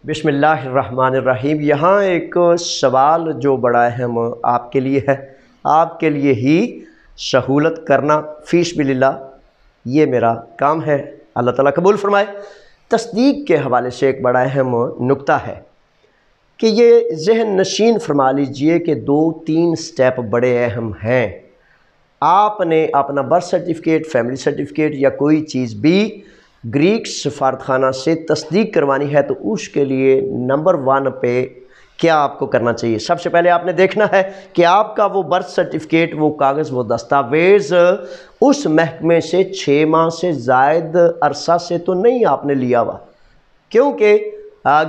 بسم اللہ الرحمن الرحیم۔ یہاں ایک سوال جو بڑا اہم آپ کے لیے ہے، آپ کے لیے ہی سہولت کرنا فی سبیل اللہ، یہ میرا کام ہے، اللہ تعالیٰ قبول فرمائے۔ تصدیق کے حوالے سے ایک بڑا اہم نکتہ ہے کہ یہ ذہن نشین فرما لیجئے کہ 2-3 سٹیپ بڑے اہم ہیں۔ آپ نے اپنا برتھ سرٹیفکیٹ، فیملی سرٹیفکیٹ یا کوئی چیز بھی گریک سفارتخانہ سے تصدیق کروانی ہے تو اس کے لیے نمبر 1 پہ کیا آپ کو کرنا چاہیے؟ سب سے پہلے آپ نے دیکھنا ہے کہ آپ کا وہ برتھ سرٹیفکیٹ، وہ کاغذ، وہ دستاویز اس محکمے سے 6 ماہ سے زائد عرصہ سے تو نہیں آپ نے لیا ہوا، کیونکہ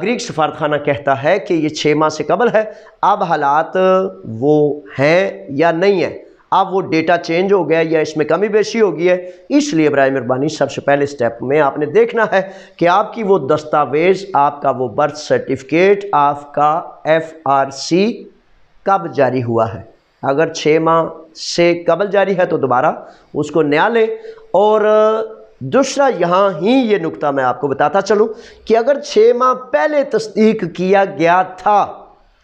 گریک سفارتخانہ کہتا ہے کہ یہ 6 ماہ سے قبل ہے۔ اب حالات وہ ہیں یا نہیں ہیں، اب وہ ڈیٹا چینج ہو گیا یا اس میں کمی بیشی ہو گئی ہے، اس لیے برائے مہربانی سب سے پہلے سٹیپ میں آپ نے دیکھنا ہے کہ آپ کی وہ دستاویز، آپ کا وہ برتھ سرٹیفکیٹ، آپ کا FRC کب جاری ہوا ہے۔ اگر 6 ماہ سے قبل جاری ہے تو دوبارہ اس کو نیا لیں۔ اور دوسرا یہاں ہی یہ نکتہ میں آپ کو بتاتا چلوں کہ اگر 6 ماہ پہلے تصدیق کیا گیا تھا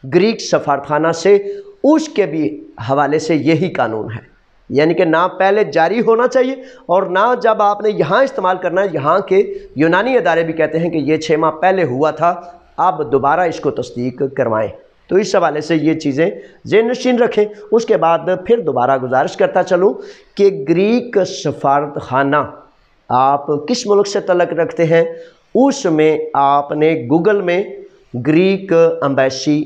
گریک سفارتخانہ سے، اس کے بھی حوالے سے یہی قانون ہے، یعنی کہ نہ پہلے جاری ہونا چاہیے اور نہ جب آپ نے یہاں استعمال کرنا ہے۔ یہاں کے یونانی ادارے بھی کہتے ہیں کہ یہ 6 ماہ پہلے ہوا تھا، اب دوبارہ اس کو تصدیق کروائیں۔ تو اس حوالے سے یہ چیزیں ذہن نشین رکھیں۔ اس کے بعد پھر دوبارہ گزارش کرتا چلوں کہ گریک سفارتخانہ آپ کس ملک سے تعلق رکھتے ہیں، اس میں آپ نے گوگل میں گریک امبیسی،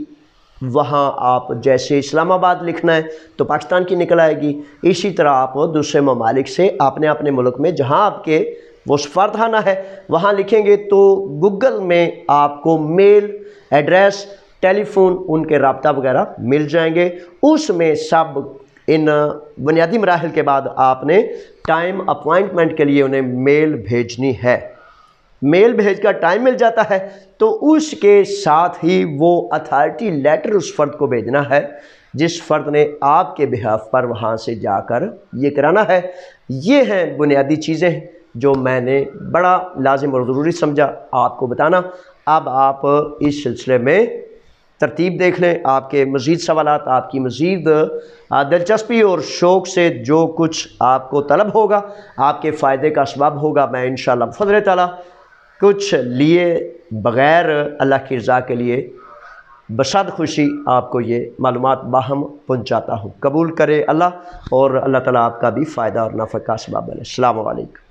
وہاں آپ جیسے اسلام آباد لکھنا ہے تو پاکستان کی نکل آئے گی۔ اسی طرح آپ دوسرے ممالک سے اپنے ملک میں جہاں آپ کے وہ سفارتخانہ ہے وہاں لکھیں گے تو گوگل میں آپ کو میل ایڈریس، ٹیلی فون، ان کے رابطہ وغیرہ مل جائیں گے۔ اس میں سب ان بنیادی مراحل کے بعد آپ نے ٹائم اپوائنٹمنٹ کے لیے انہیں میل بھیجنی ہے۔ میل بھیج کا ٹائم مل جاتا ہے تو اس کے ساتھ ہی وہ اتھارٹی لیٹر اس فرد کو بھیجنا ہے جس فرد نے آپ کے بہاف پر وہاں سے جا کر یہ کرانا ہے۔ یہ ہیں بنیادی چیزیں جو میں نے بڑا لازم اور ضروری سمجھا آپ کو بتانا۔ اب آپ اس سلسلے میں ترتیب دیکھ لیں، آپ کے مزید سوالات، آپ کی مزید دلچسپی اور شوق سے جو کچھ آپ کو طلب ہوگا، آپ کے فائدے کا اسباب ہوگا، میں انشاءاللہ بفضل تعالیٰ کچھ لیے بغیر اللہ کی رضا کے لیے بصد خوشی آپ کو یہ معلومات باہم پہنچاتا ہوں۔ قبول کرے اللہ، اور اللہ تعالیٰ آپ کا بھی فائدہ اور نفع کا اسباب بنے۔ السلام علیکم۔